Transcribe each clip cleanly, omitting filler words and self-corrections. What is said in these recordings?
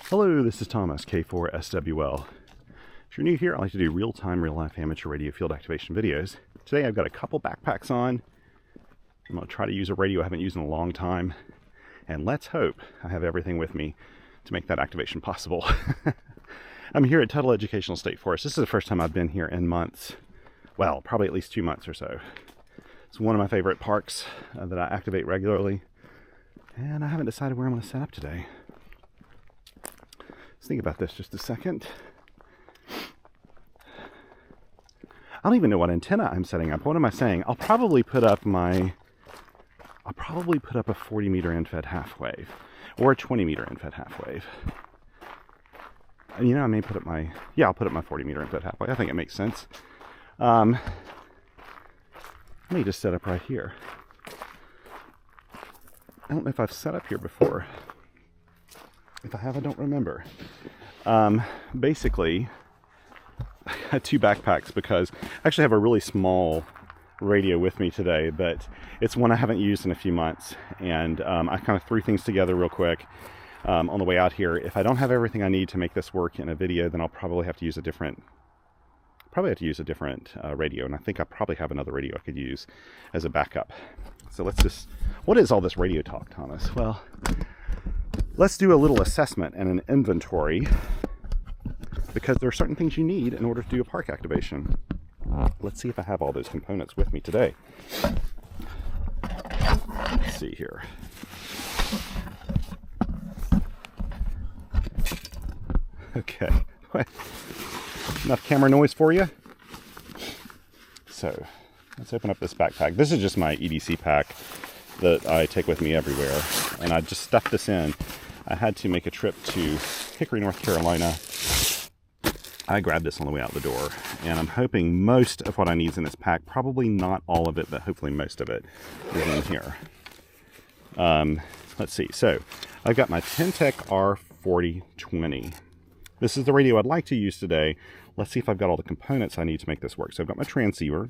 Hello, this is Thomas, K4SWL. If you're new here, I like to do real-time, real-life amateur radio field activation videos. Today I've got a couple backpacks on. I'm going to try to use a radio I haven't used in a long time. And let's hope I have everything with me to make that activation possible. I'm here at Tuttle Educational State Forest. This is the first time I've been here in months. Well, probably at least 2 months or so. It's one of my favorite parks that I activate regularly. And I haven't decided where I'm going to set up today. Let's think about this just a second. I don't even know what antenna I'm setting up. What am I saying? I'll probably put up a 40 meter end-fed half wave or a 20 meter end-fed half wave. And I may put up I'll put up my 40 meter end-fed half wave. I think it makes sense. Let me just set up right here. I don't know if I've set up here before. If I have, I don't remember. Basically, I had two backpacks because I actually have a really small radio with me today, but it's one I haven't used in a few months. And I kind of threw things together real quick on the way out here. If I don't have everything I need to make this work in a video, then I'll probably have to use a different radio. And I think I probably have another radio I could use as a backup. So what is all this radio talk, Thomas? Well, let's do a little assessment and an inventory, because there are certain things you need in order to do a park activation. Let's see if I have all those components with me today. Let's see here. Okay. Enough camera noise for you? So, let's open up this backpack. This is just my EDC pack that I take with me everywhere. And I just stuffed this in. I had to make a trip to Hickory, North Carolina. I grabbed this on the way out the door. And I'm hoping most of what I need is in this pack. Probably not all of it, but hopefully most of it is in here. Let's see. So, I've got my Ten-Tec R4020. This is the radio I'd like to use today. Let's see if I've got all the components I need to make this work. So I've got my transceiver.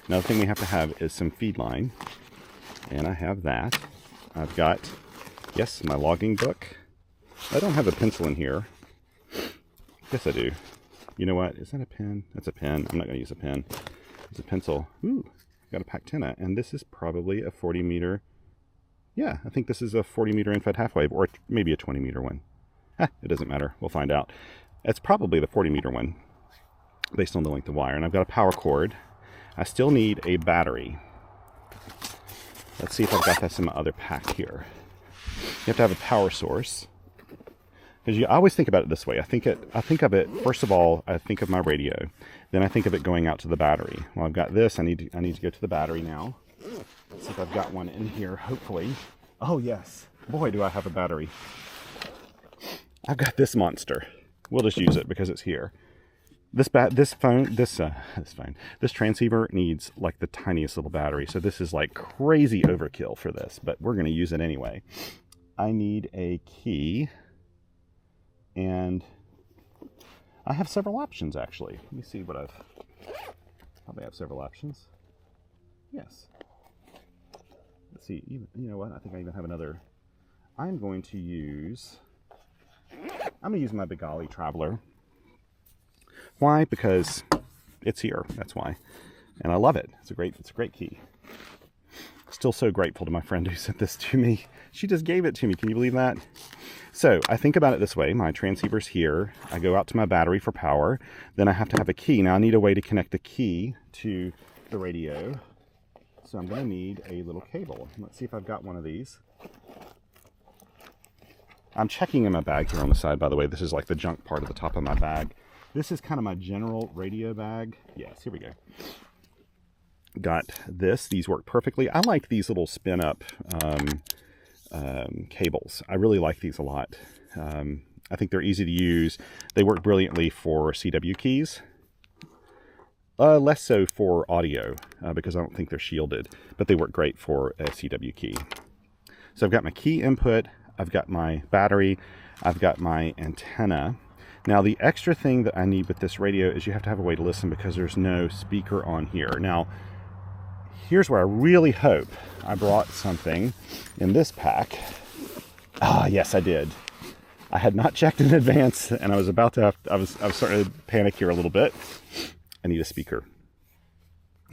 Another thing we have to have is some feed line. And I have that. I've got, yes, my logging book. I don't have a pencil in here. Yes, I do. You know what? Is that a pen? That's a pen. I'm not going to use a pen. It's a pencil. Ooh, got a Pactina. And this is probably a 40 meter. Yeah, I think this is a 40 meter end-fed half wave, or maybe a 20 meter one. It doesn't matter. We'll find out. It's probably the 40 meter one based on the length of wire. And I've got a power cord. I still need a battery. Let's see if I've got this in my other pack here. You have to have a power source. Because I always think about it this way. I think of it, first of all, I think of my radio. Then I think of it going out to the battery. Well, I've got this. I need to go to the battery now. Let's see if I've got one in here, hopefully. Oh, yes. Boy, do I have a battery. I've got this monster. We'll just use it because it's here. This transceiver needs like the tiniest little battery. So this is like crazy overkill for this, but we're going to use it anyway. I need a key, and I have several options actually. Let me see what I've probably have several options. Yes. Let's see. You know what? I think I even have another. I'm going to use my Bengali Traveler. Why? Because it's here. That's why. And I love it. It's a great key. Still so grateful to my friend who sent this to me. She just gave it to me. Can you believe that? So I think about it this way. My transceiver's here. I go out to my battery for power. Then I have to have a key. Now I need a way to connect the key to the radio. So I'm going to need a little cable. Let's see if I've got one of these. I'm checking in my bag here on the side, by the way. This is like the junk part of the top of my bag. This is kind of my general radio bag. Yes, here we go. Got this. These work perfectly. I like these little spin-up cables. I really like these a lot. I think they're easy to use. They work brilliantly for CW keys. Less so for audio, because I don't think they're shielded. But they work great for a CW key. So I've got my key input. I've got my battery, I've got my antenna. Now the extra thing that I need with this radio is you have to have a way to listen because there's no speaker on here. Now, here's where I really hope I brought something in this pack. Ah, yes, I did. I had not checked in advance, and I was about to have, I was starting to panic here a little bit. I need a speaker.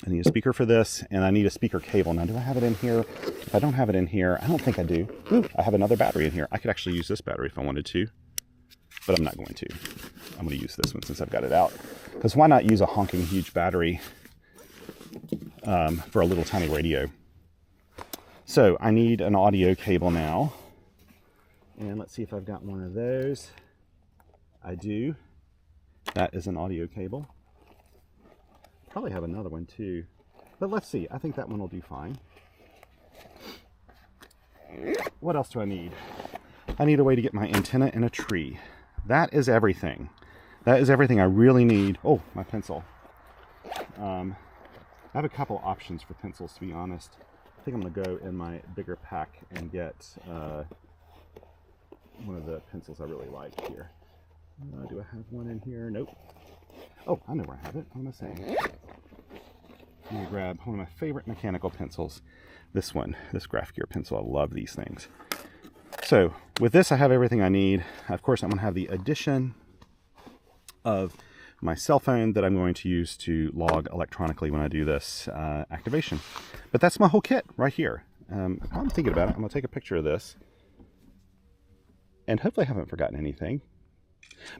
I need a speaker for this, and I need a speaker cable. Now, do I have it in here? If I don't have it in here, I don't think I do. Ooh, I have another battery in here. I could actually use this battery if I wanted to, but I'm not going to. I'm going to use this one since I've got it out. Because why not use a honking huge battery for a little tiny radio? So I need an audio cable now. And let's see if I've got one of those. I do. That is an audio cable. Probably have another one too. But let's see. I think that one will do fine. What else do I need? I need a way to get my antenna in a tree. That is everything. That is everything I really need. Oh, my pencil. I have a couple options for pencils, to be honest. I think I'm going to go in my bigger pack and get one of the pencils I really like here. Do I have one in here? Nope. Oh, I know where I have it. What am I saying? I'm going to grab one of my favorite mechanical pencils. This one, this Graph Gear pencil. I love these things. So with this, I have everything I need. Of course, I'm going to have the addition of my cell phone that I'm going to use to log electronically when I do this activation. But that's my whole kit right here. I'm thinking about it. I'm going to take a picture of this. And hopefully I haven't forgotten anything.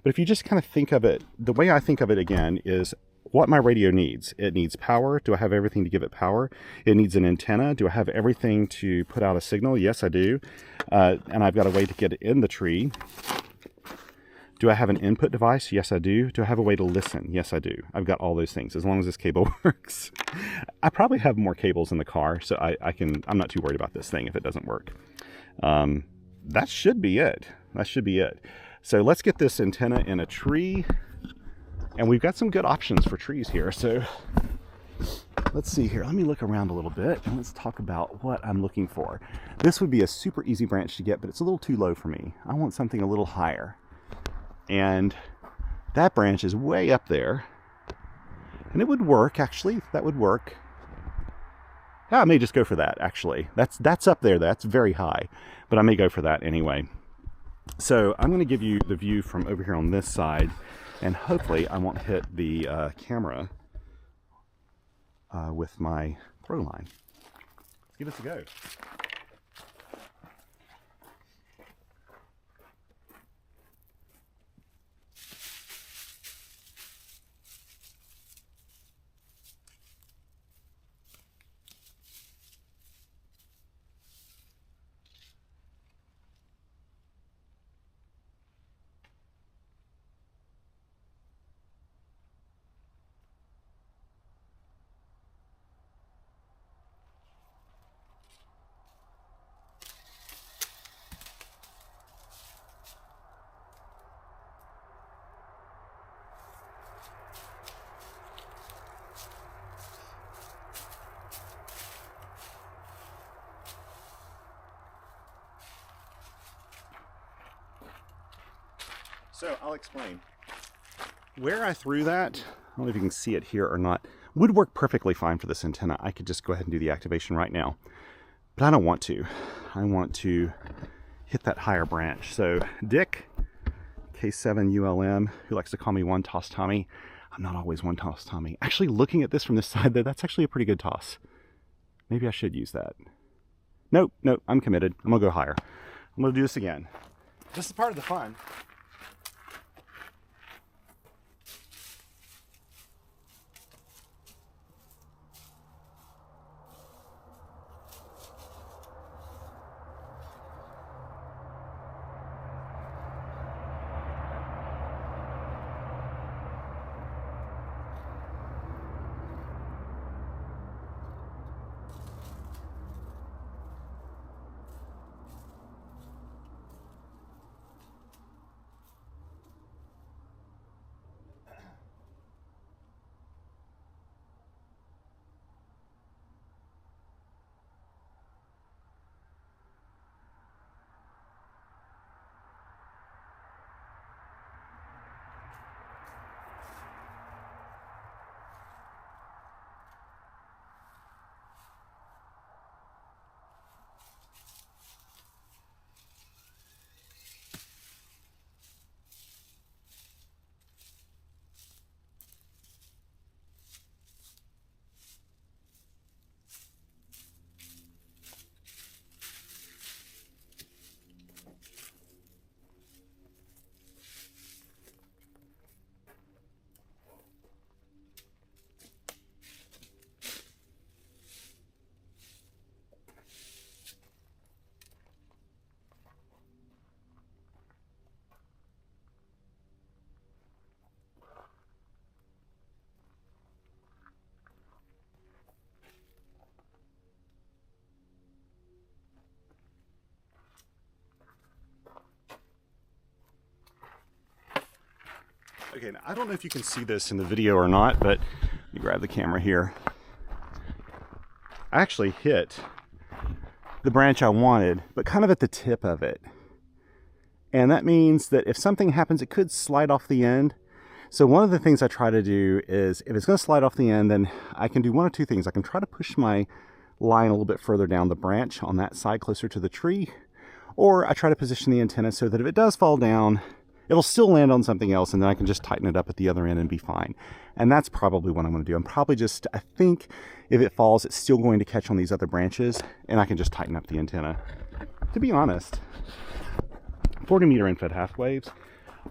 But if you just kind of think of it, the way I think of it again is what my radio needs. It needs power. Do I have everything to give it power? It needs an antenna. Do I have everything to put out a signal? Yes, I do. And I've got a way to get it in the tree. Do I have an input device? Yes, I do. Do I have a way to listen? Yes, I do. I've got all those things as long as this cable works. I probably have more cables in the car, so I'm not too worried about this thing if it doesn't work. That should be it. That should be it. So let's get this antenna in a tree. And we've got some good options for trees here. So let's see here. Let me look around a little bit and let's talk about what I'm looking for. This would be a super easy branch to get, but it's a little too low for me. I want something a little higher. And that branch is way up there. And it would work, actually. That would work. Yeah, I may just go for that, actually. That's up there. That's very high. But I may go for that anyway. So I'm going to give you the view from over here on this side. And hopefully I won't hit the camera with my throw line. Let's give this a go. So I'll explain. Where I threw that, I don't know if you can see it here or not, would work perfectly fine for this antenna. I could just go ahead and do the activation right now. But I don't want to. I want to hit that higher branch. So Dick, K7ULM, who likes to call me One Toss Tommy. I'm not always One Toss Tommy. Actually, looking at this from this side, though, that's actually a pretty good toss. Maybe I should use that. Nope, I'm committed. I'm going to go higher. I'm going to do this again. This is part of the fun. Okay, now I don't know if you can see this in the video or not, but let me grab the camera here. I actually hit the branch I wanted, but kind of at the tip of it. And that means that if something happens, it could slide off the end. So one of the things I try to do is, if it's going to slide off the end, then I can do one of two things. I can try to push my line a little bit further down the branch on that side closer to the tree, or I try to position the antenna so that if it does fall down, it'll still land on something else, and then I can just tighten it up at the other end and be fine. And that's probably what I'm going to do. I'm probably just, I think if it falls, it's still going to catch on these other branches, and I can just tighten up the antenna. To be honest, 40 meter infrared half waves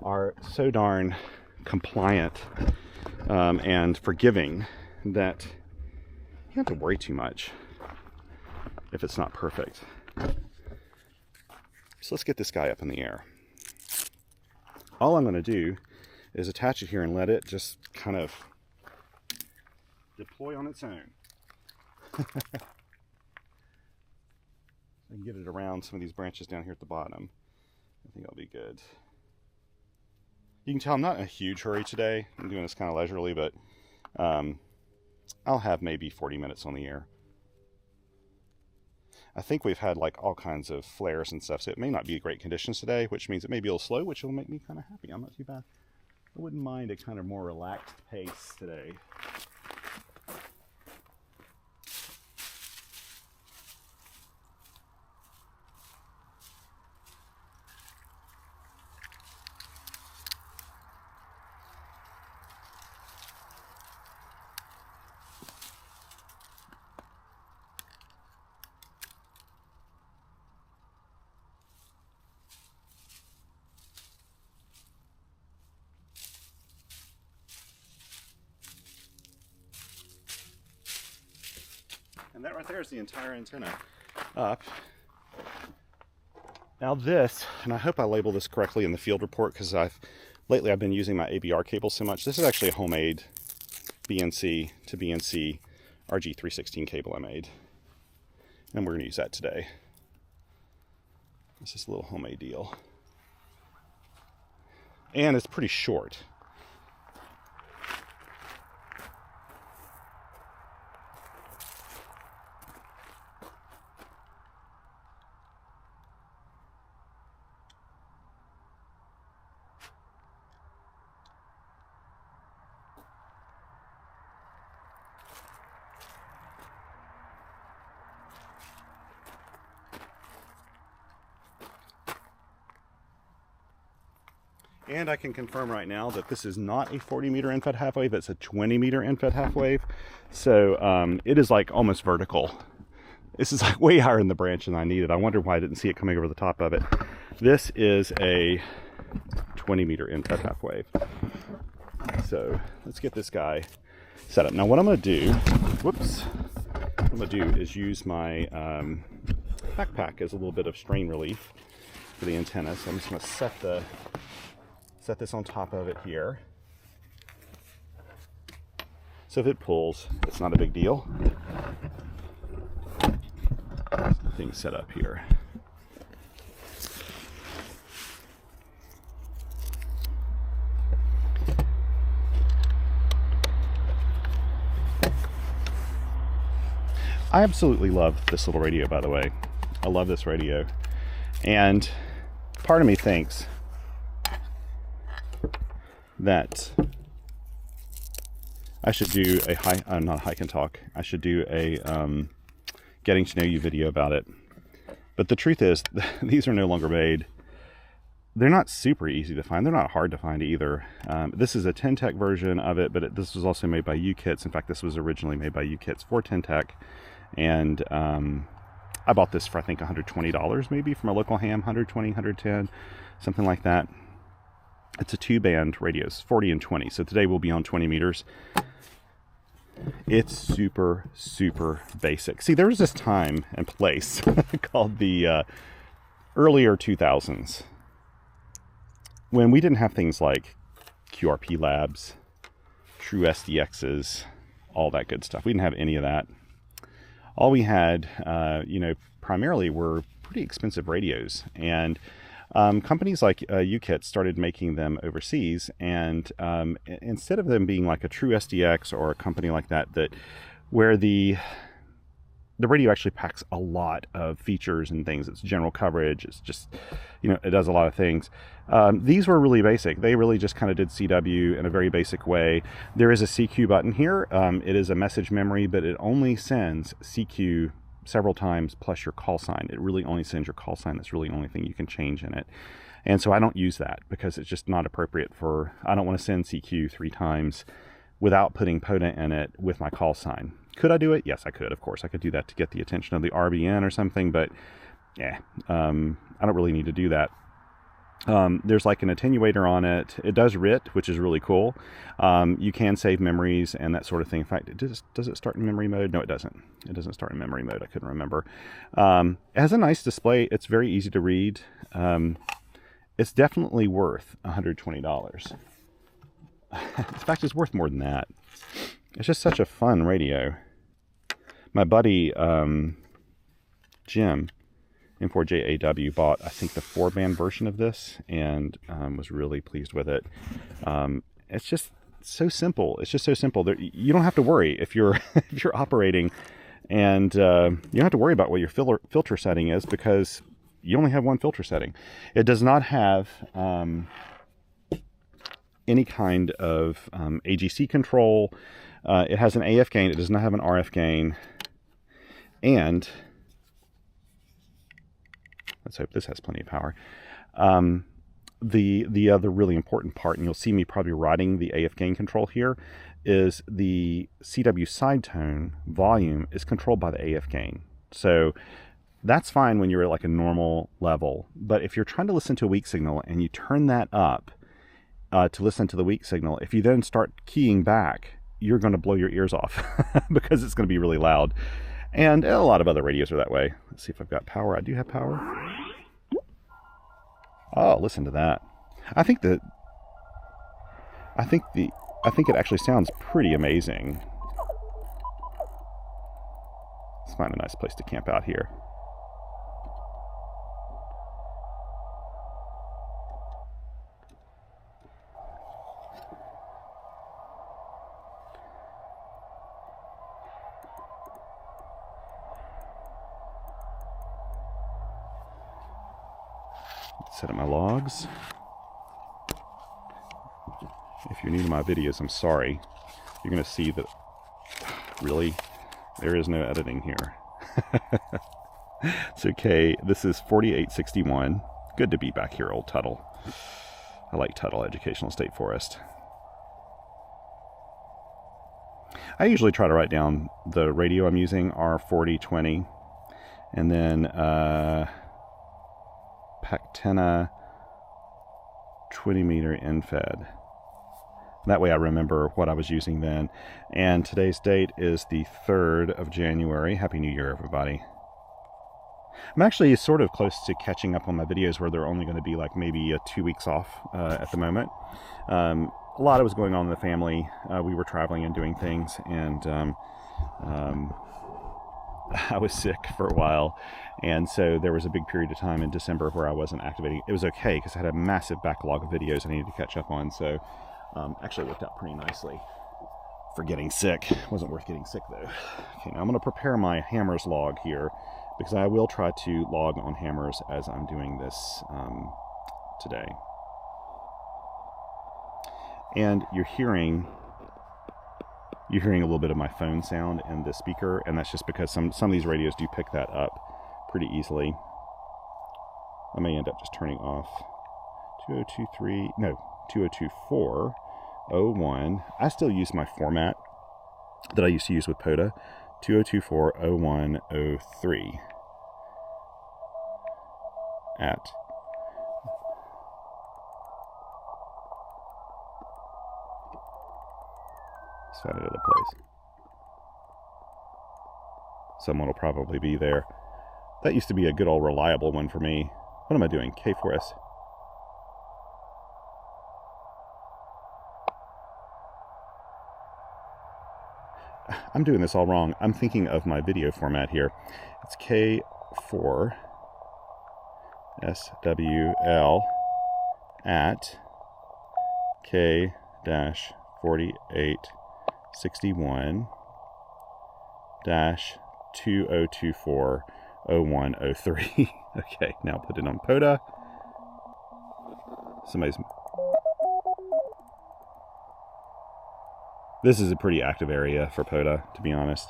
are so darn compliant and forgiving that you don't have to worry too much if it's not perfect. So let's get this guy up in the air. All I'm going to do is attach it here and let it just kind of deploy on its own. I can get it around some of these branches down here at the bottom. I think I'll be good. You can tell I'm not in a huge hurry today. I'm doing this kind of leisurely, but I'll have maybe 40 minutes on the air. I think we've had like all kinds of flares and stuff, so it may not be great conditions today, which means it may be a little slow, which will make me kind of happy. I'm not too bad. I wouldn't mind a kind of more relaxed pace today. And that right there is the entire antenna up. Now this, and I hope I label this correctly in the field report, because lately I've been using my ABR cable so much. This is actually a homemade BNC to BNC RG316 cable I made. And we're going to use that today. This is a little homemade deal. And it's pretty short. And I can confirm right now that this is not a 40 meter infrared half wave, it's a 20 meter infrared half wave. So it is like almost vertical. This is like way higher in the branch than I needed. I wonder why I didn't see it coming over the top of it. This is a 20 meter infrared half wave. So let's get this guy set up. Now what I'm going to do, what I'm going to do is use my backpack as a little bit of strain relief for the antenna. So I'm just going to set this on top of it here. So if it pulls, it's not a big deal. The thing's set up here. I absolutely love this little radio, by the way. I love this radio. And part of me thinks that I should do a not hike and talk. I should do a getting to know you video about it. But the truth is, these are no longer made. They're not super easy to find. They're not hard to find either. This is a Ten-Tec version of it, but this was also made by UKits. In fact, this was originally made by UKits for Ten-Tec. And I bought this for, I think, $120 maybe from a local ham, 120, 110, something like that. It's a 2-band radios, 40 and 20. So today we'll be on 20 meters. It's super, super basic. See, there was this time and place called the earlier 2000s when we didn't have things like QRP labs, true SDXs, all that good stuff. We didn't have any of that. All we had, primarily were pretty expensive radios. And Companies like UKIT started making them overseas, and instead of them being like a true SDX or a company like that, where the radio actually packs a lot of features and things. It's general coverage. It's just, it does a lot of things. These were really basic. They really just kind of did CW in a very basic way. There is a CQ button here. It is a message memory, but it only sends CQ several times plus your call sign. It really only sends your call sign. That's really the only thing you can change in it. And so I don't use that because it's just not appropriate I don't want to send CQ 3 times without putting POTA in it with my call sign. Could I do it? Yes, I could. Of course, I could do that to get the attention of the RBN or something, but yeah, I don't really need to do that. There's like an attenuator on it. It does RIT, which is really cool. You can save memories and that sort of thing. In fact, does it start in memory mode? No, it doesn't. It doesn't start in memory mode. I couldn't remember. It has a nice display. It's very easy to read. It's definitely worth $120. In fact, it's worth more than that. It's just such a fun radio. My buddy Jim, M4JAW, bought, I think, the 4-band version of this and was really pleased with it. It's just so simple. It's just so simple. You don't have to worry if you're if you're operating, and you don't have to worry about what your filter setting is because you only have one filter setting. It does not have any kind of AGC control. It has an AF gain. It does not have an RF gain. And let's hope this has plenty of power. The other really important part, and you'll see me probably writing the AF gain control here, is the CW side tone volume is controlled by the AF gain. So that's fine when you're at like a normal level. But if you're trying to listen to a weak signal and you turn that up to listen to the weak signal, if you then start keying back, you're going to blow your ears off because it's going to be really loud. And a lot of other radios are that way. Let's see if I've got power. I do have power. Oh, listen to that. I think it actually sounds pretty amazing. Let's find a nice place to camp out here. Set up my logs. If you're new to my videos, I'm sorry. You're going to see that, really, there is no editing here. It's okay. This is 4861. Good to be back here, old Tuttle. I like Tuttle Educational State Forest. I usually try to write down the radio I'm using, R4020, and then Pactena 20 meter infed. That way I remember what I was using then. And today's date is the 3rd of January. Happy New Year, everybody. I'm actually sort of close to catching up on my videos where they're only going to be like maybe 2 weeks off at the moment. A lot was going on in the family. We were traveling and doing things, and I was sick for a while, and so there was a big period of time in December where I wasn't activating. It was okay because I had a massive backlog of videos I needed to catch up on, so actually it worked out pretty nicely for getting sick. It wasn't worth getting sick though. Okay, now I'm going to prepare my hammers log here because I will try to log on hammers as I'm doing this today. And you're hearing a little bit of my phone sound in the speaker, and that's just because some of these radios do pick that up pretty easily. I may end up just turning off 202401. I still use my format that I used to use with POTA, 20240103 at find another place. Someone will probably be there. That used to be a good old reliable one for me. What am I doing? K4S. I'm doing this all wrong. I'm thinking of my video format here. It's K4 SWL at K-4861-2024-0103. Okay, now put it on POTA. This is a pretty active area for POTA, to be honest.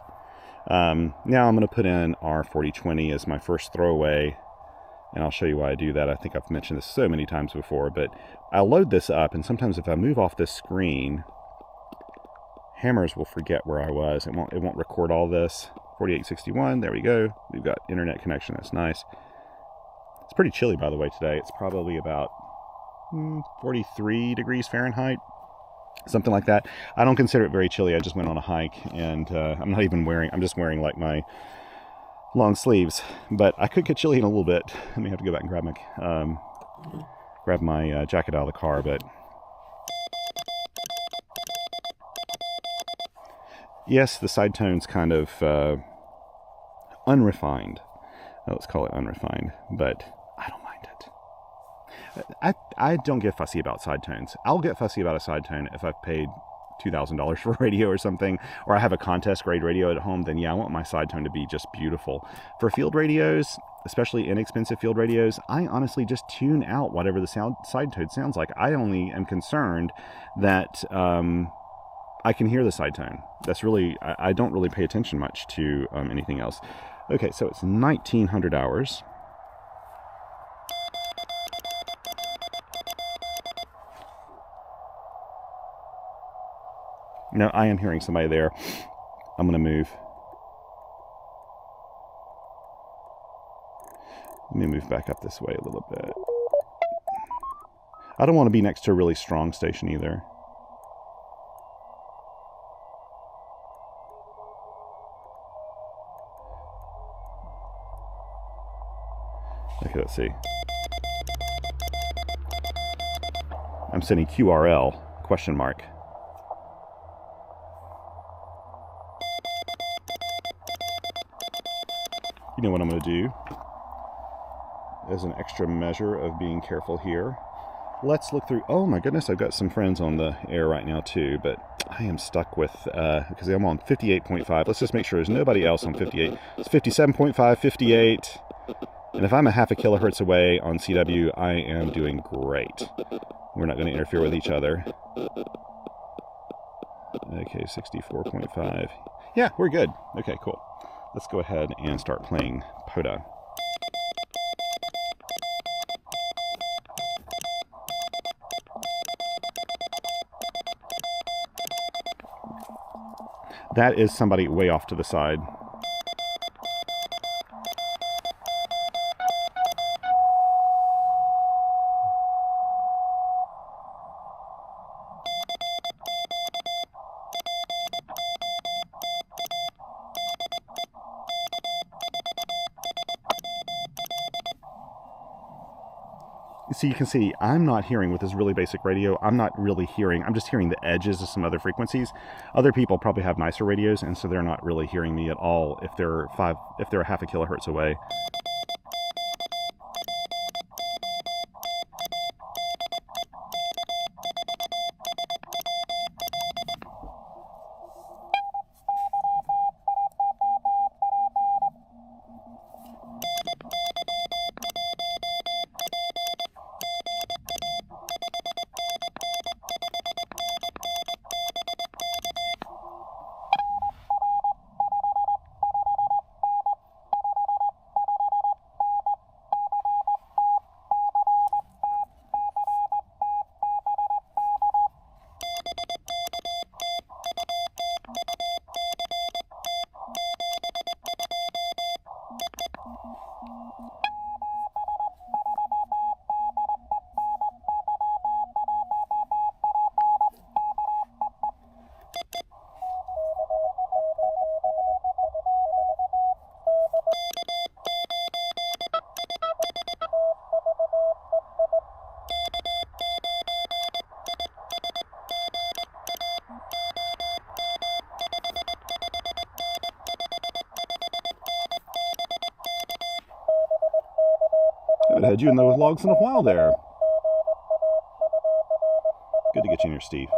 Now I'm going to put in R4020 as my first throwaway, and I'll show you why I do that. I think I've mentioned this so many times before, but I'll load this up, and sometimes if I move off this screen, Hammers will forget where I was. It won't record all this. 4861, there we go. We've got internet connection, that's nice. It's pretty chilly, by the way, today. It's probably about 43 degrees Fahrenheit. Something like that. I don't consider it very chilly. I just went on a hike, and I'm just wearing like my long sleeves, but I could get chilly in a little bit. I may have to go back and grab my jacket out of the car, but yes, the side tone's kind of unrefined. Let's call it unrefined, but I don't mind it. I don't get fussy about side tones. I'll get fussy about a side tone if I've paid $2,000 for a radio or something, or I have a contest grade radio at home, then yeah, I want my side tone to be just beautiful. For field radios, especially inexpensive field radios, I honestly just tune out whatever the side tone sounds like. I only am concerned that I can hear the side tone. That's really, I don't really pay attention much to anything else. Okay, so it's 1900 hours. No, I am hearing somebody there. I'm going to move. Let me move back up this way a little bit. I don't want to be next to a really strong station either. Okay, let's see. I'm sending QRL, question mark. You know what I'm going to do as an extra measure of being careful here. Let's look through. Oh my goodness, I've got some friends on the air right now too, but I am stuck with, because I'm on 58.5. Let's just make sure there's nobody else on 58. It's 57.5, 58. And if I'm a half a kilohertz away on CW, I am doing great. We're not going to interfere with each other. Okay, 64.5. Yeah, we're good. Okay, cool. Let's go ahead and start playing POTA. That is somebody way off to the side. So you can see I'm not hearing with this really basic radio. I'm not really hearing. I'm just hearing the edges of some other frequencies. Other people probably have nicer radios, and so they're not really hearing me at all if they're a half a kilohertz away. Haven't had you in those logs in a while there. Good to get you in here, Steve.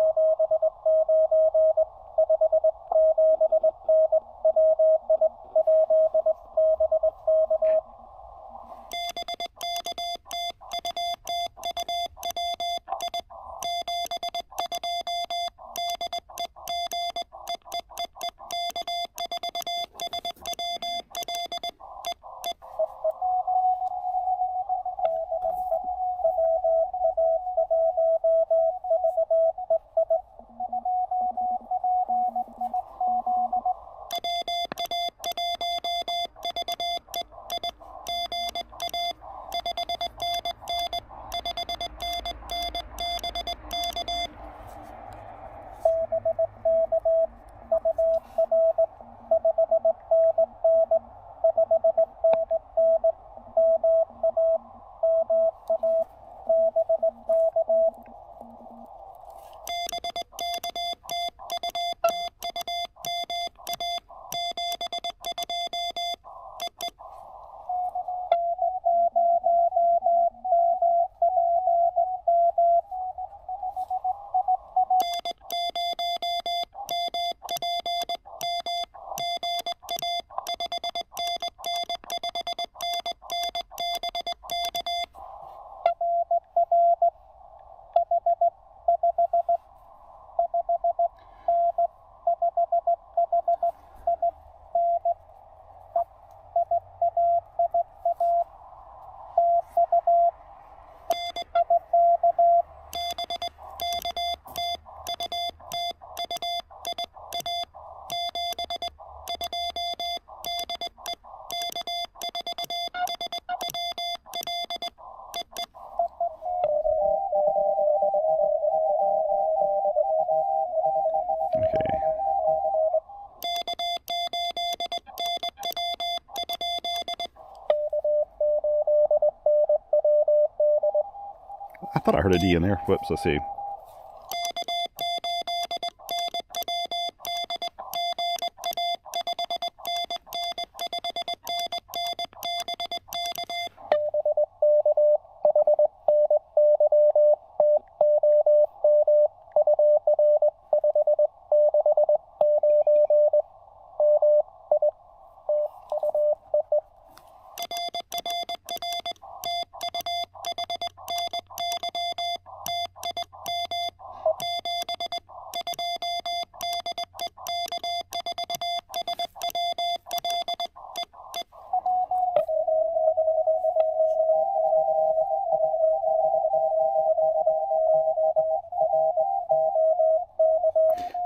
I thought I heard a D in there. Whoops, let's see.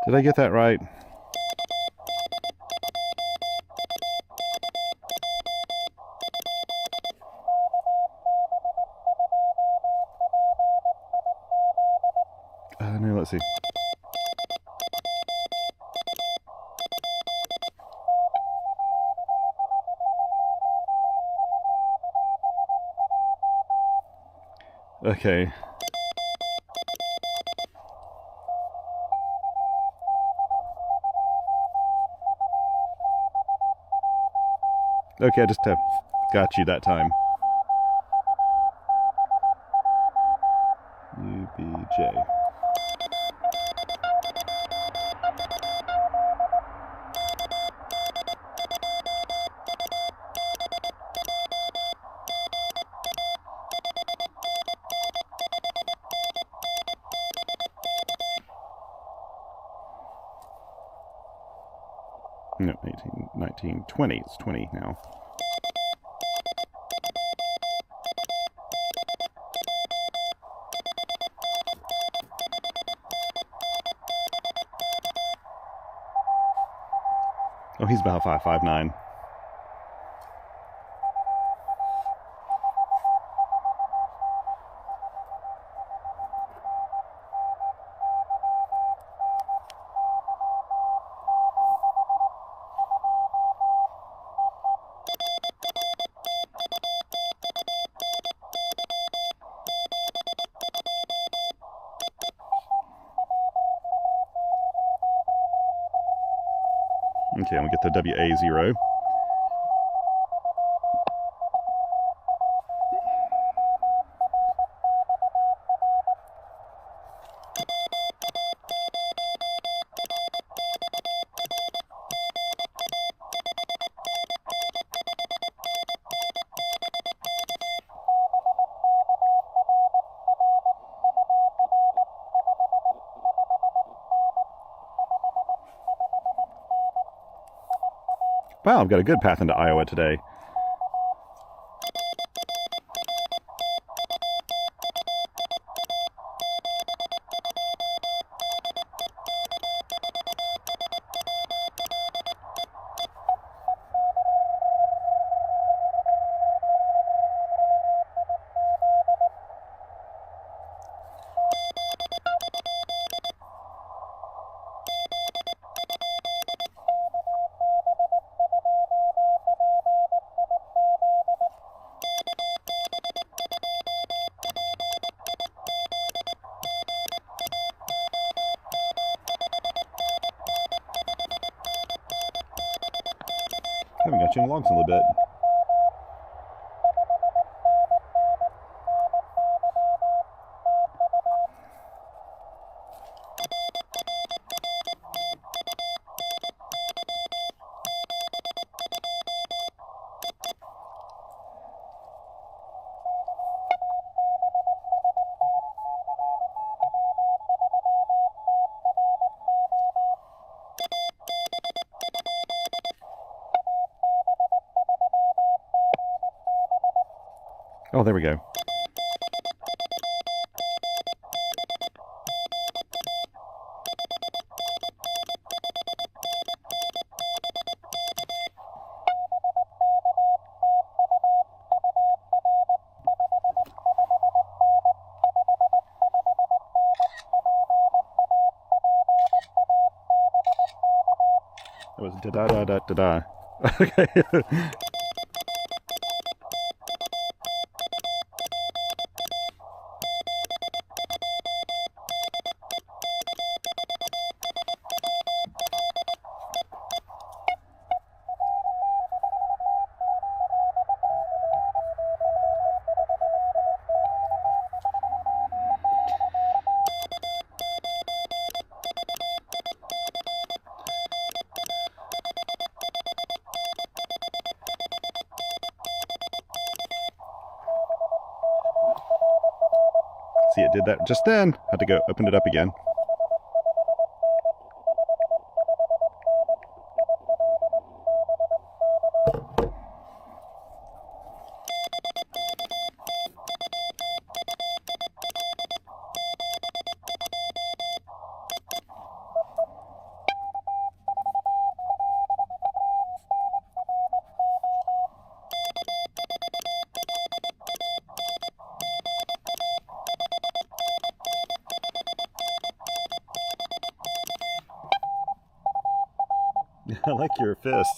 Did I get that right? No, let's see. Okay. Okay, I just got you that time. UBJ. No, 18, 19, 20. It's 20 now. Oh, he's about 5'9". Okay, I'm gonna get the WA0. Wow, I've got a good path into Iowa today. I haven't got you in the logs in a little bit. Oh, there we go. That was da-da-da-da-da-da. Okay. See, it did that just then. Had to go open it up again. I like your fist.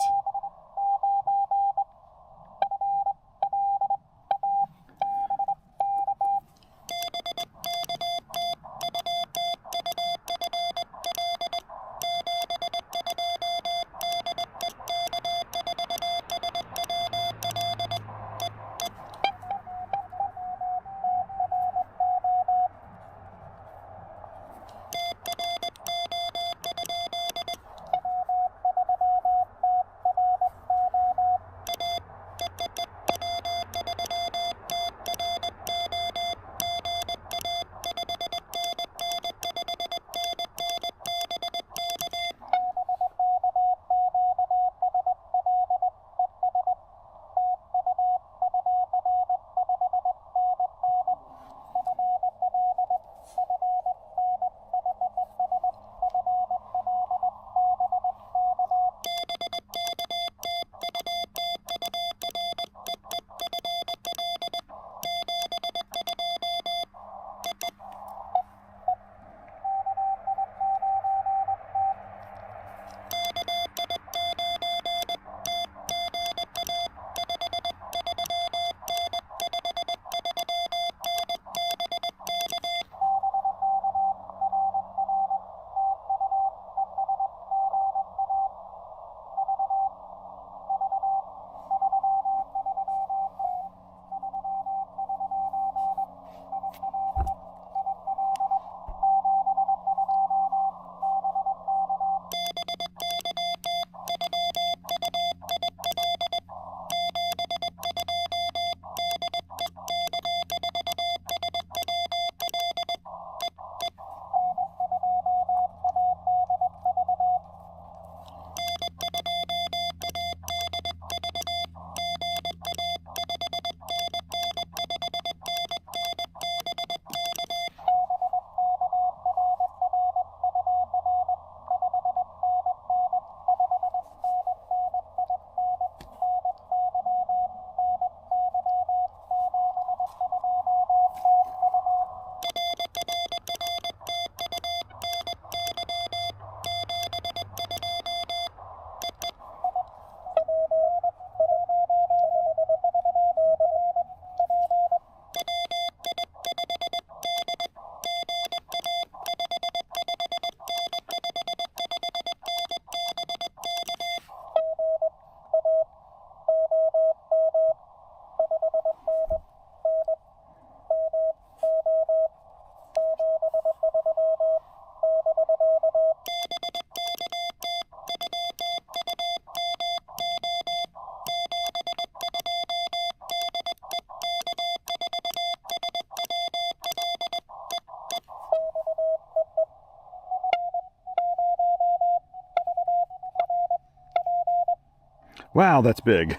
Wow, that's big.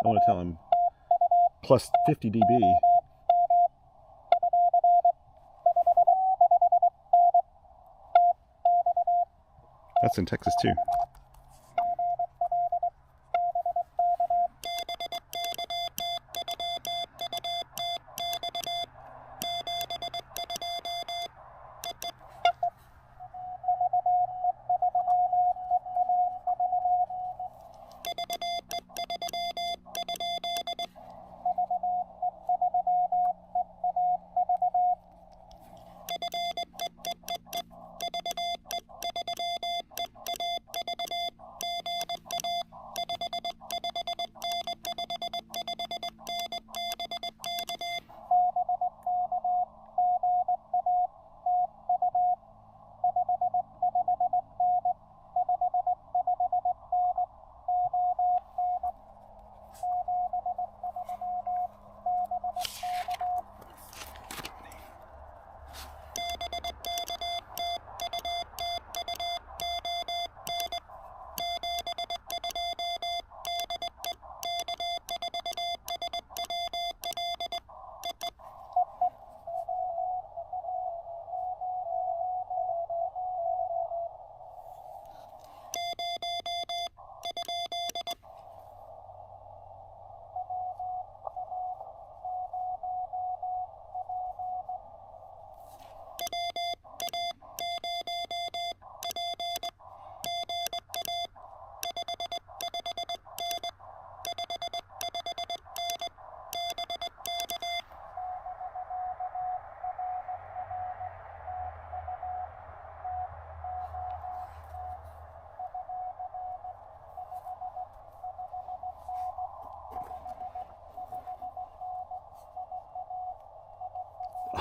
I want to tell him plus 50 dB. That's in Texas too.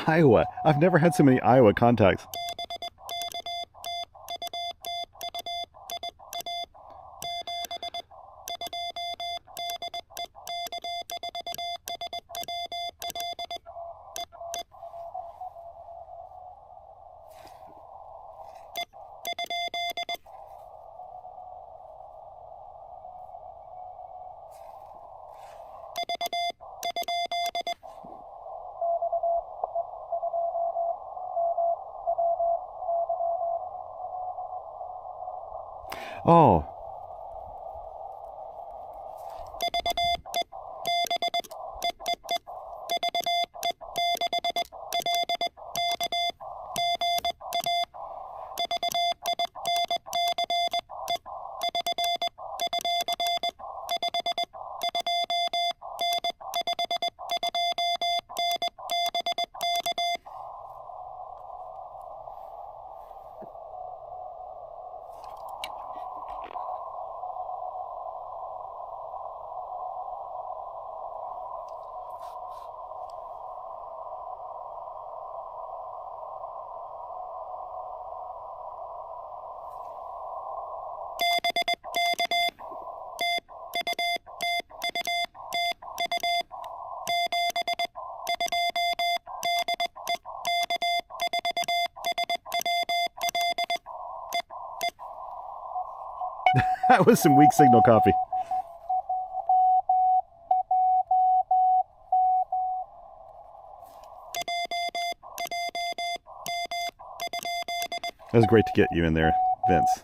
Iowa. I've never had so many Iowa contacts. Oh. That was some weak signal copy. It was great to get you in there, Vince.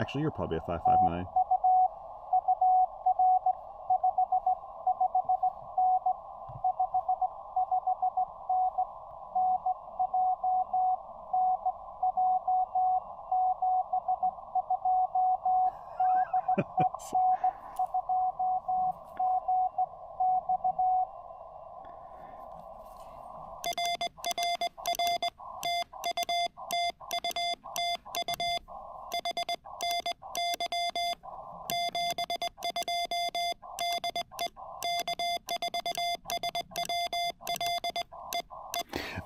Actually, you're probably a 559.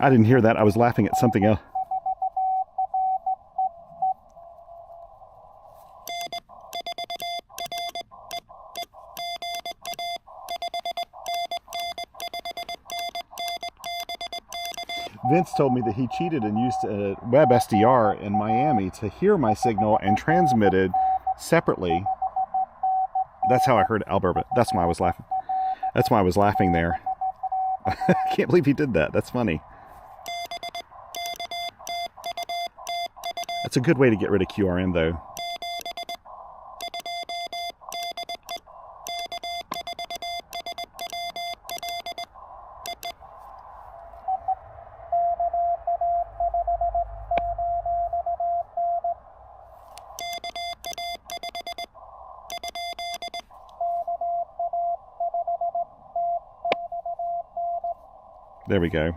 I didn't hear that. I was laughing at something else. Vince told me that he cheated and used a web SDR in Miami to hear my signal and transmitted separately. That's how I heard Alberta. That's why I was laughing. That's why I was laughing there. I can't believe he did that. That's funny. That's a good way to get rid of QRM, though. There we go.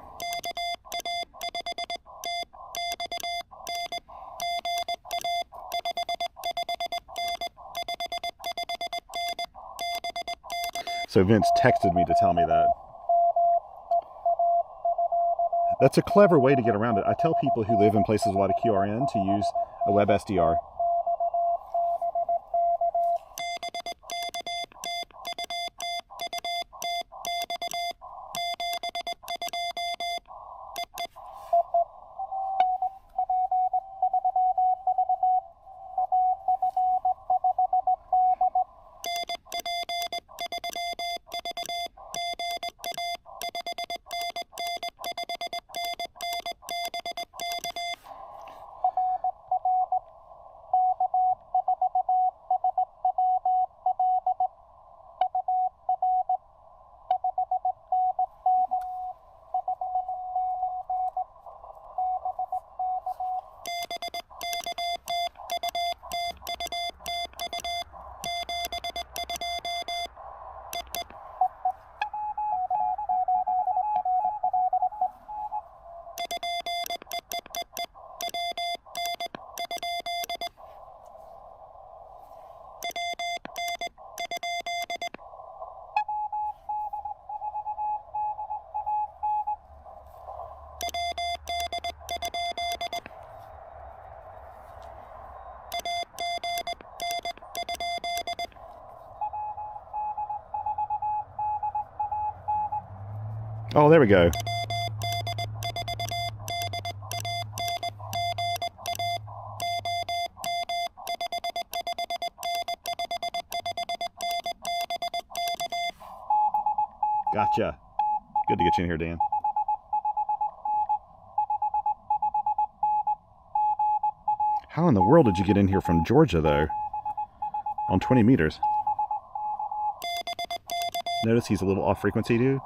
So Vince texted me to tell me that. That's a clever way to get around it. I tell people who live in places with a lot of QRN to use a web SDR. Oh, there we go. Gotcha. Good to get you in here, Dan. How in the world did you get in here from Georgia, though? On 20 meters. Notice he's a little off frequency, too.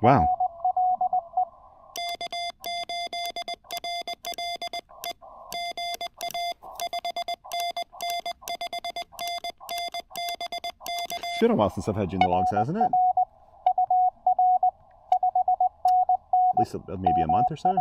Wow. It's been a while since I've had you in the logs, hasn't it? At least maybe a month or so.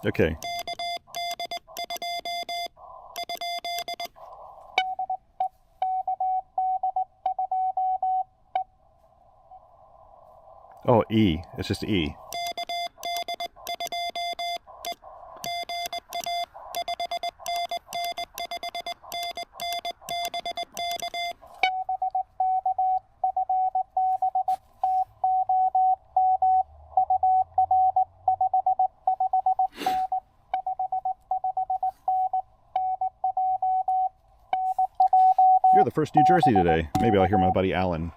Okay. Oh, E. It's just E. You're the first New Jersey today. Maybe I'll hear my buddy Alan.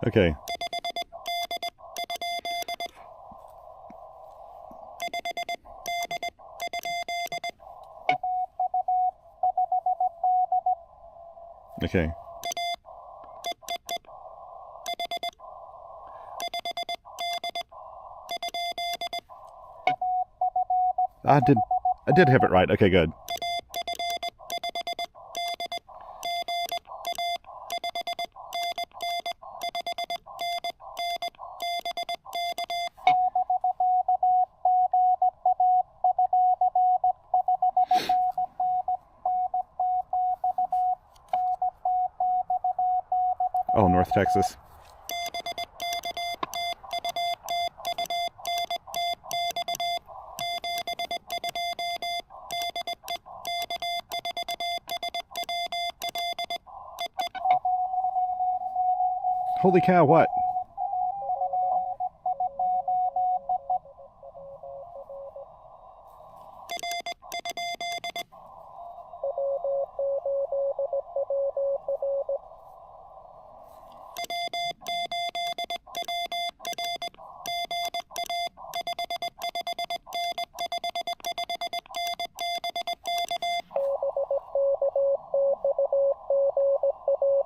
Okay. Okay. I did have it right. Okay, good. Oh, North Texas. Holy cow, what?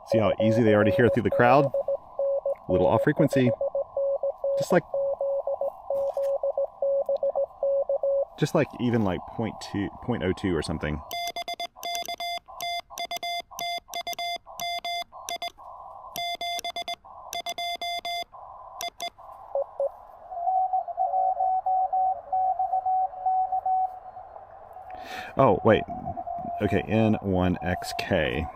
See how easy they are to hear through the crowd? A little off frequency. Just like even like 0.02 or something. Oh, wait. Okay, N1XK.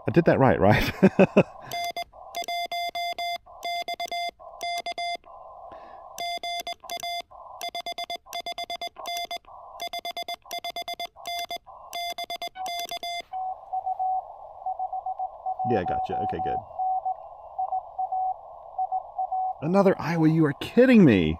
I did that right? Yeah, gotcha. Okay, good. Another Iowa, you are kidding me.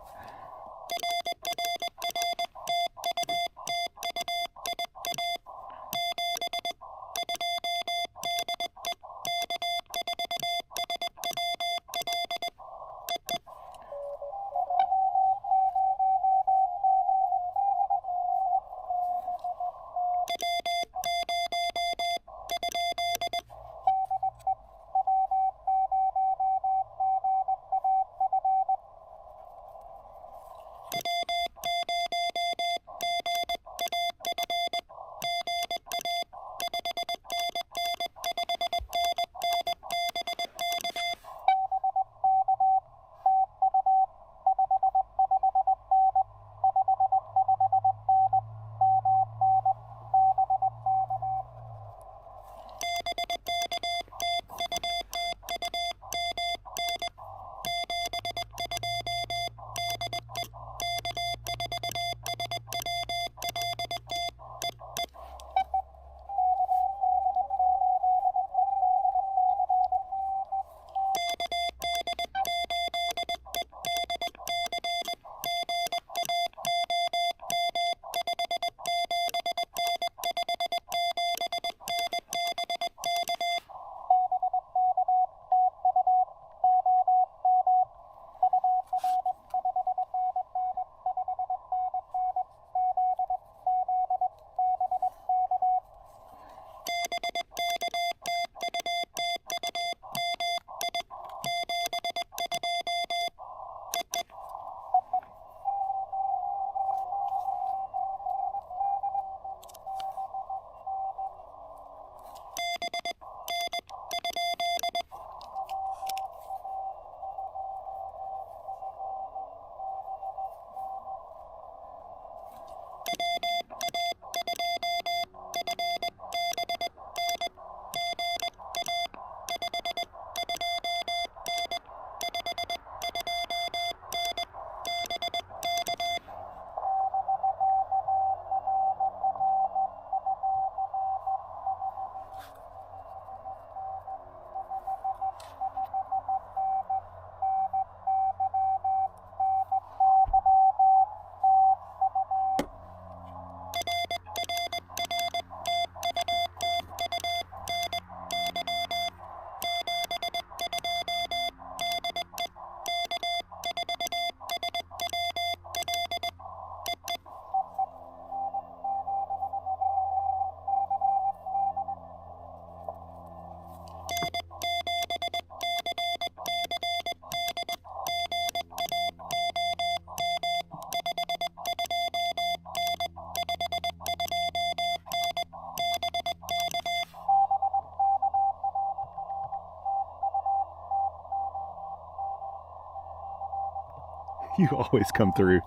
You always come through.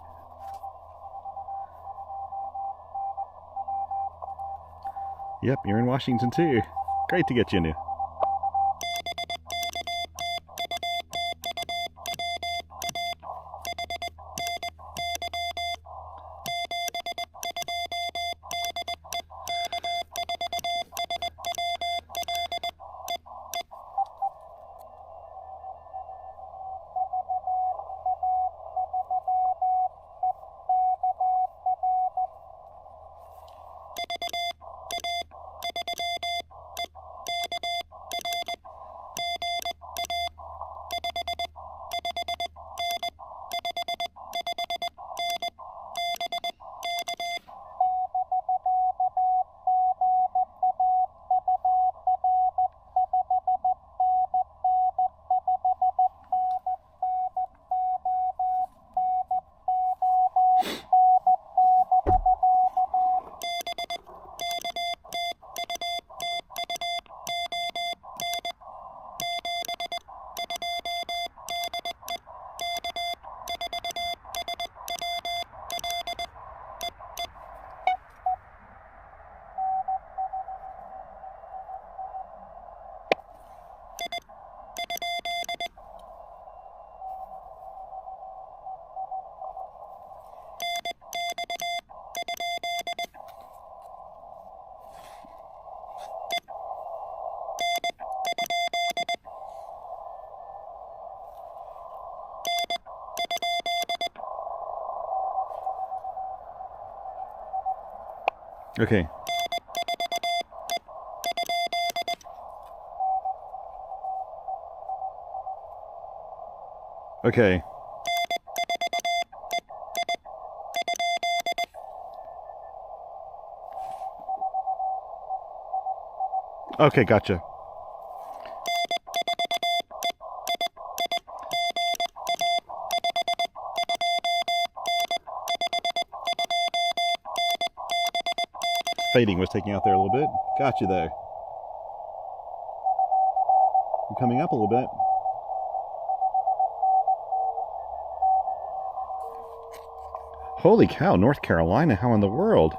Yep, you're in Washington too. Great to get you new. Okay. Okay. Okay, gotcha. Fading was taking out there a little bit. Got you there. I'm coming up a little bit. Holy cow, North Carolina, how in the world?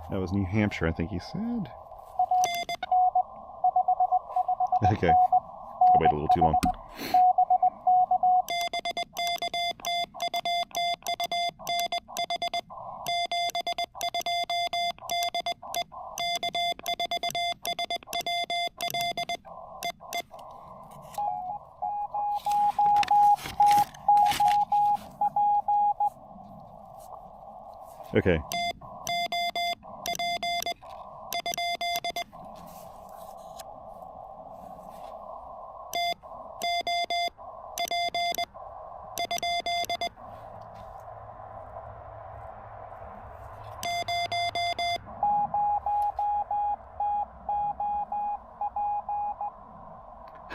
That was New Hampshire, I think he said. Okay. I waited a little too long. Okay.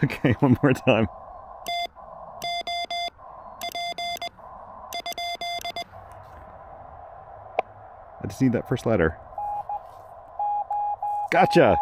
Okay, one more time. I just need that first letter. Gotcha!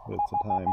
What's the time?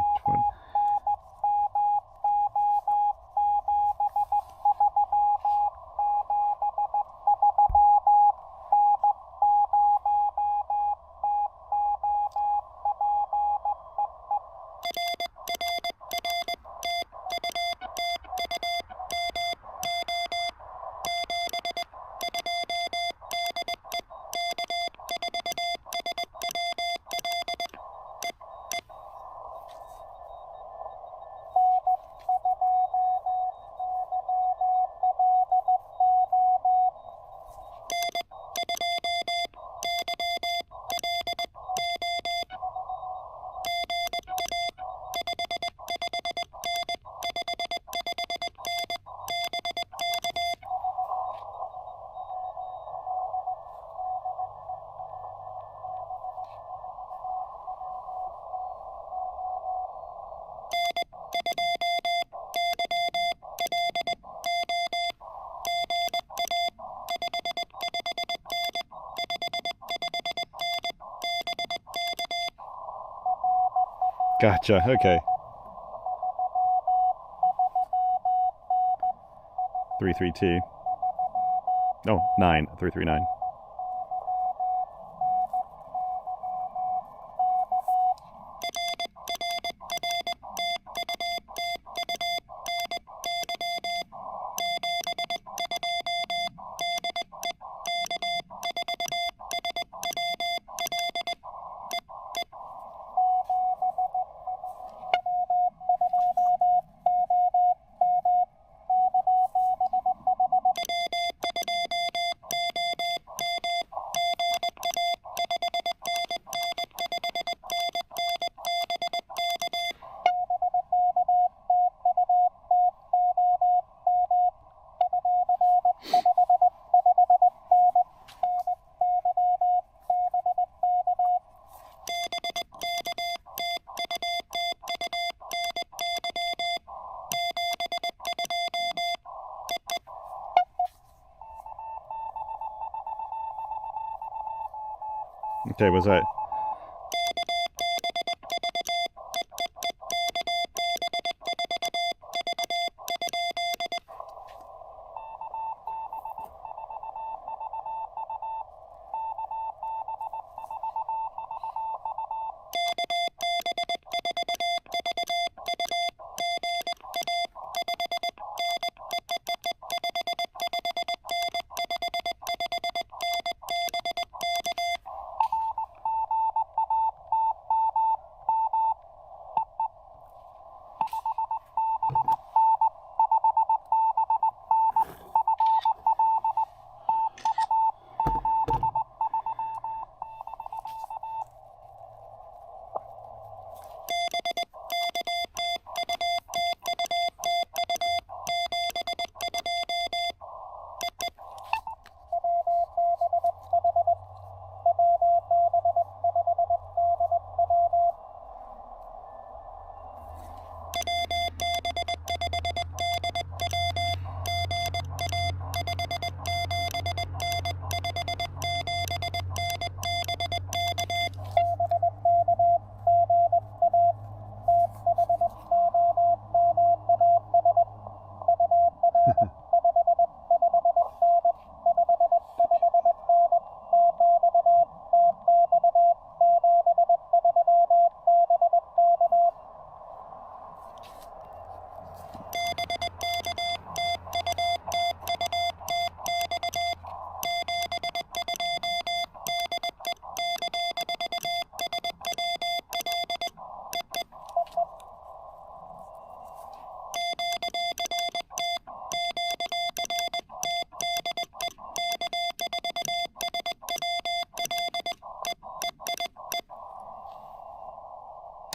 Gotcha. Okay. 332. Oh, 9. 339. Okay, was that?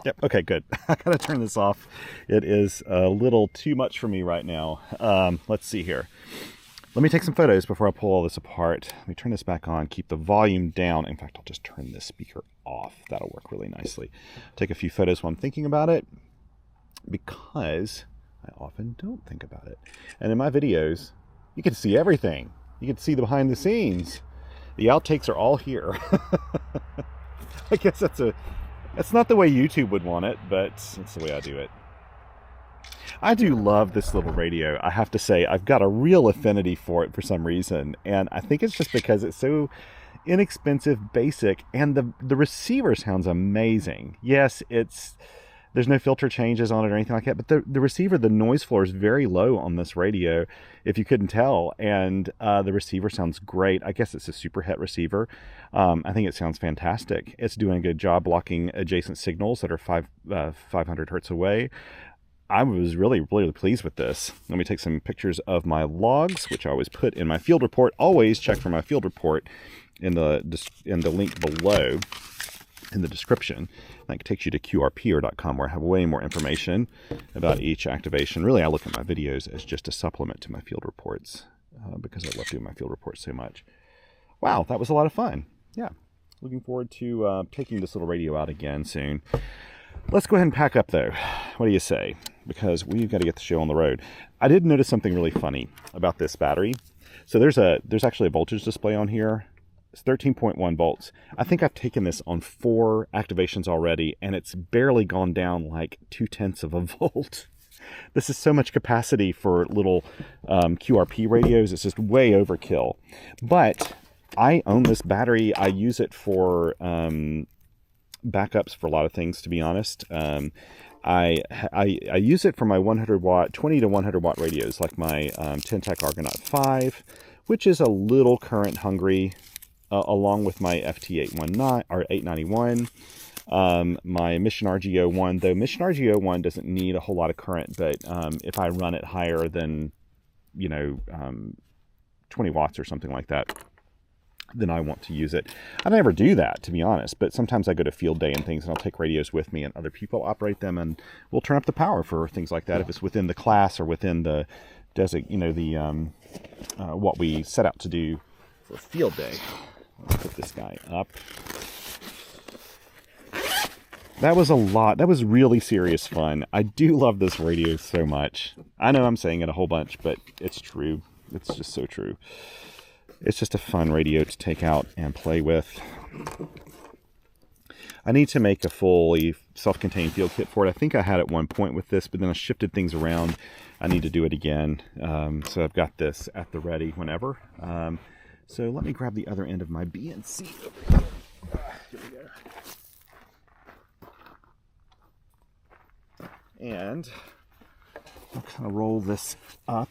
Yep. Okay, good. I gotta turn this off. It is a little too much for me right now. Let's see here. Let me take some photos before I pull all this apart. Let me turn this back on, keep the volume down. In fact, I'll just turn this speaker off. That'll work really nicely. Take a few photos while I'm thinking about it, because I often don't think about it. And in my videos, you can see everything. You can see the behind the scenes. The outtakes are all here. I guess that's not the way YouTube would want it, but it's the way I do it. I do love this little radio. I have to say, I've got a real affinity for it for some reason. And I think it's just because it's so inexpensive, basic, and the receiver sounds amazing. Yes, there's no filter changes on it or anything like that, but the receiver, the noise floor is very low on this radio, if you couldn't tell, and the receiver sounds great. I guess it's a super het receiver. I think it sounds fantastic. It's doing a good job blocking adjacent signals that are 500 hertz away. I was really, really pleased with this. Let me take some pictures of my logs, which I always put in my field report. Always check for my field report in the link below in the description. That takes you to QRT.com, where I have way more information about each activation. Really, I look at my videos as just a supplement to my field reports because I love doing my field reports so much. Wow, that was a lot of fun. Yeah, looking forward to taking this little radio out again soon. Let's go ahead and pack up, though. What do you say? Because we've got to get the show on the road. I did notice something really funny about this battery. So there's actually a voltage display on here. It's 13.1 volts. I think I've taken this on 4 activations already, and it's barely gone down like 0.2 of a volt. This is so much capacity for little QRP radios. It's just way overkill. But I own this battery. I use it for backups for a lot of things, to be honest. I use it for my 100 watt, 20 to 100 watt radios, like my Ten-Tec R4020, which is a little current hungry, along with my FT819 or 891. My Mission RG01, though Mission RG01 doesn't need a whole lot of current, but if I run it higher than, 20 watts or something like that, then I want to use it. I never do that, to be honest, but sometimes I go to field day and things, and I'll take radios with me, and other people operate them, and we'll turn up the power for things like that if it's within the class or within the what we set out to do for field day. Let's put this guy up. That was a lot. That was really serious fun. I do love this radio so much. I know I'm saying it a whole bunch, but it's true. It's just so true. It's just a fun radio to take out and play with. I need to make a fully self-contained field kit for it. I think I had at one point with this, but then I shifted things around. I need to do it again. So I've got this at the ready whenever. So let me grab the other end of my BNC over here. Here we go. And I'll kind of roll this up.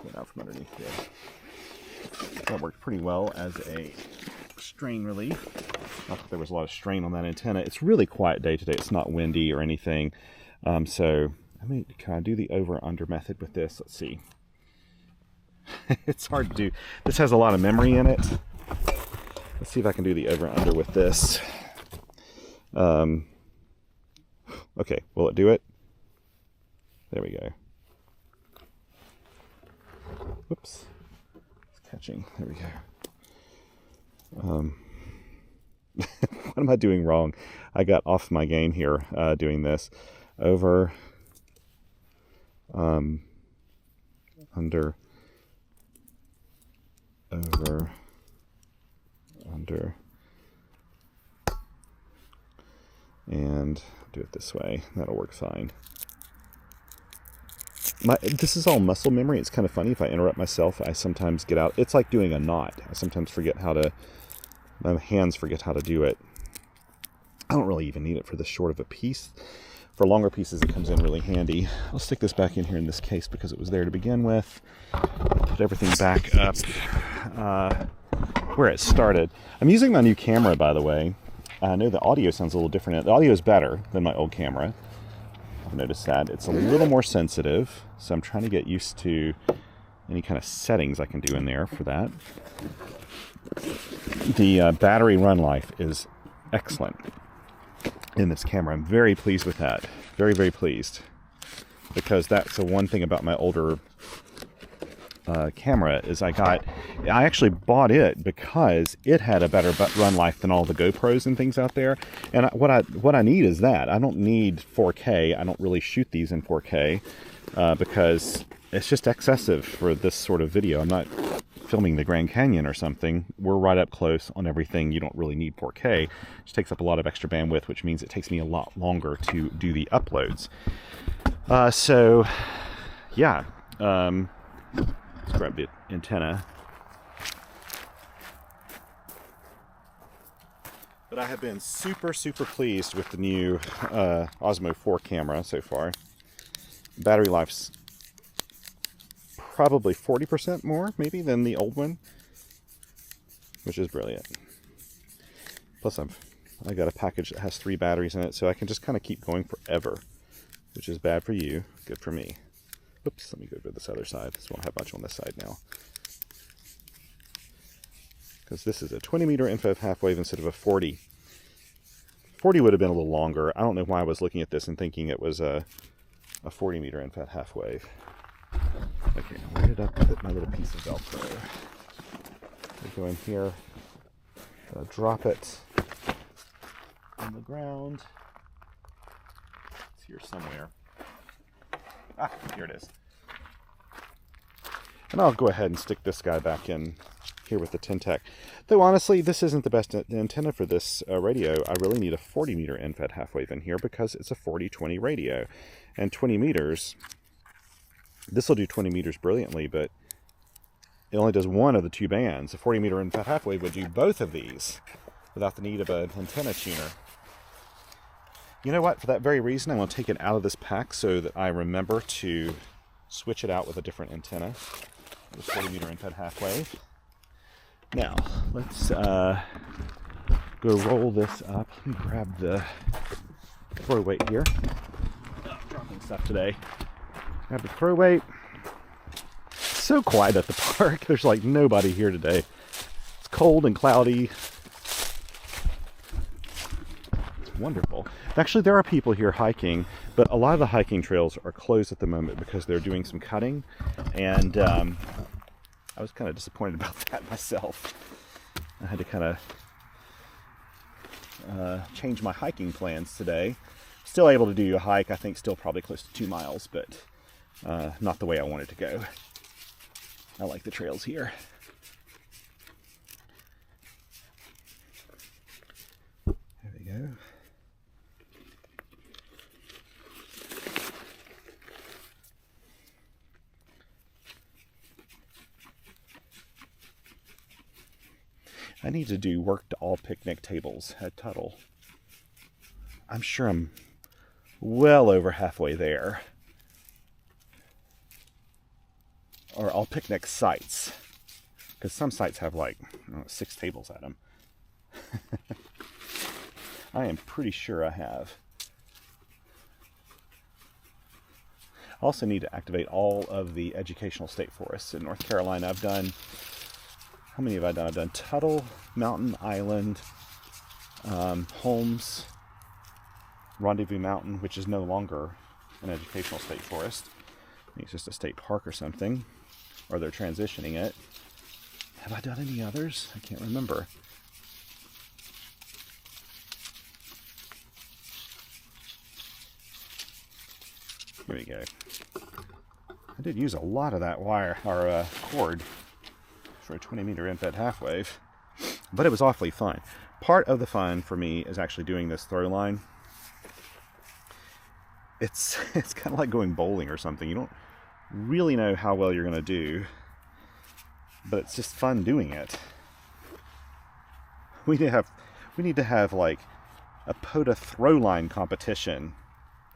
Get out from underneath here. That worked pretty well as a strain relief. Not that there was a lot of strain on that antenna. It's really quiet day today. It's not windy or anything. So can I do the over-under method with this? Let's see. It's hard to do. This has a lot of memory in it. Let's see if I can do the over-under with this. Okay, will it do it? There we go. Whoops. It's catching. There we go. What am I doing wrong? I got off my game here doing this. Over, under, over, under, and do it this way. That'll work fine. This is all muscle memory. It's kind of funny. If I interrupt myself, I sometimes get out. It's like doing a knot. I sometimes forget how to, my hands forget how to do it. I don't really even need it for this short of a piece. For longer pieces, it comes in really handy. I'll stick this back in here in this case because it was there to begin with. Put everything back up where it started. I'm using my new camera, by the way. I know the audio sounds a little different. The audio is better than my old camera. I've noticed that. It's a little more sensitive, so I'm trying to get used to any kind of settings I can do in there for that. The battery run life is excellent in this camera. I'm very pleased with that. Very, very pleased. Because that's the one thing about my older camera is I actually bought it because it had a better run life than all the GoPros and things out there. And what I need is that. I don't need 4K. I don't really shoot these in 4K because it's just excessive for this sort of video. I'm not filming the Grand Canyon or something. We're right up close on everything. You don't really need 4K. It just takes up a lot of extra bandwidth, which means it takes me a lot longer to do the uploads. So, yeah. Let's grab the antenna. But I have been super, super pleased with the new Osmo 4 camera so far. Battery life's probably 40% more, maybe, than the old one, which is brilliant. Plus, I got a package that has 3 batteries in it, so I can just kind of keep going forever, which is bad for you, good for me. Oops, let me go to this other side. This won't have much on this side now. Because this is a 20-meter infrared half wave instead of a 40. 40 would have been a little longer. I don't know why I was looking at this and thinking it was a 40-meter infrared half wave. Okay, now where did I put my little piece of Velcro? I go in here, drop it on the ground. It's here somewhere. Here it is. And I'll go ahead and stick this guy back in here with the Ten-Tec. Though honestly, this isn't the best antenna for this radio. I really need a 40 meter end-fed half wave in here because it's a 40-20 radio. And 20 meters, this will do 20 meters brilliantly, but it only does one of the two bands. A 40 meter end-fed half wave would do both of these without the need of an antenna tuner. You know what? For that very reason, I want to take it out of this pack so that I remember to switch it out with a different antenna. The 40 meter end-fed half wave. Now, let's go roll this up. Let me grab the throw weight here. Oh, I'm dropping stuff today. Grab the throw weight. It's so quiet at the park. There's like nobody here today. It's cold and cloudy. It's wonderful. Actually, there are people here hiking, but a lot of the hiking trails are closed at the moment because they're doing some cutting, and I was kind of disappointed about that myself. I had to kind of change my hiking plans today. Still able to do a hike, I think still probably close to 2 miles, but not the way I wanted to go. I like the trails here. There we go. I need to do work to all picnic tables at Tuttle. I'm sure I'm well over halfway there. Or all picnic sites. Because some sites have like 6 tables at them. I am pretty sure I have. I also need to activate all of the educational state forests in North Carolina. I've done... How many have I done? I've done Tuttle, Mountain Island, Holmes, Rendezvous Mountain, which is no longer an educational state forest. I think it's just a state park or something, or they're transitioning it. Have I done any others? I can't remember. Here we go. I did use a lot of that wire, or cord, for a 20 meter end-fed half wave, but it was awfully fun. Part of the fun for me is actually doing this throw line. It's kind of like going bowling or something. You don't really know how well you're going to do, but it's just fun doing it. We need to have like a POTA throw line competition.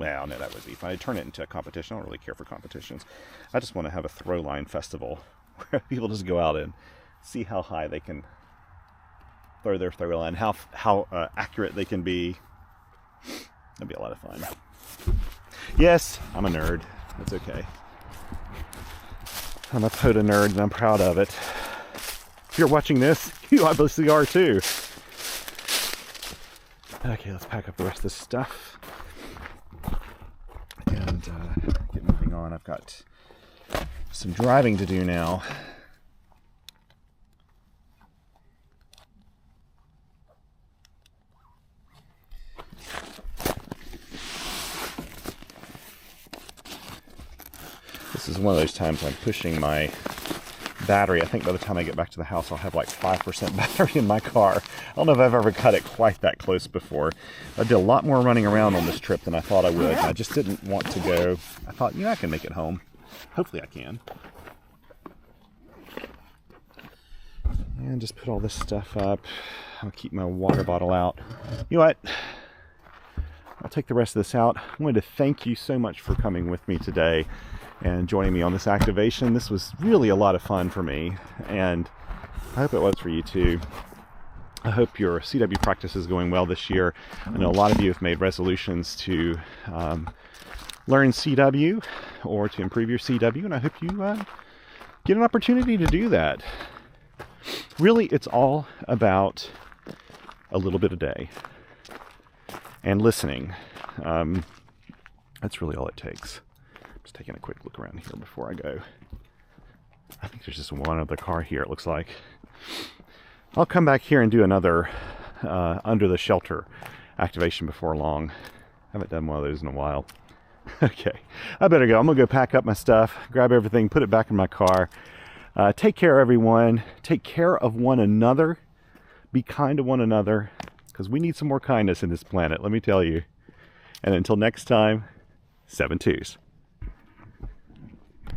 Well, no, that would be fun. I'd turn it into a competition. I don't really care for competitions. I just want to have a throw line festival where people just go out and see how high they can throw their throw line, how accurate they can be. That'd be a lot of fun. Yes, I'm a nerd. That's okay. I'm a POTA nerd and I'm proud of it. If you're watching this, you obviously are too. Okay, let's pack up the rest of this stuff and get moving on. I've got some driving to do now. This is one of those times I'm pushing my battery. I think by the time I get back to the house, I'll have like 5% battery in my car. I don't know if I've ever cut it quite that close before. I did a lot more running around on this trip than I thought I would. I just didn't want to go. I thought, I can make it home. Hopefully I can. And just put all this stuff up. I'll keep my water bottle out. You know what? I'll take the rest of this out. I wanted to thank you so much for coming with me today and joining me on this activation. This was really a lot of fun for me, and I hope it was for you too. I hope your CW practice is going well this year. I know a lot of you have made resolutions to learn CW or to improve your CW, and I hope you get an opportunity to do that. Really, it's all about a little bit a day and listening. That's really all it takes. Just taking a quick look around here before I go. I think there's just one other car here, it looks like. I'll come back here and do another under the shelter activation before long. I haven't done one of those in a while. Okay, I better go. I'm gonna go pack up my stuff, grab everything, put it back in my car. Take care, everyone. Take care of one another. Be kind to one another, because we need some more kindness in this planet, let me tell you. And until next time, 7 twos.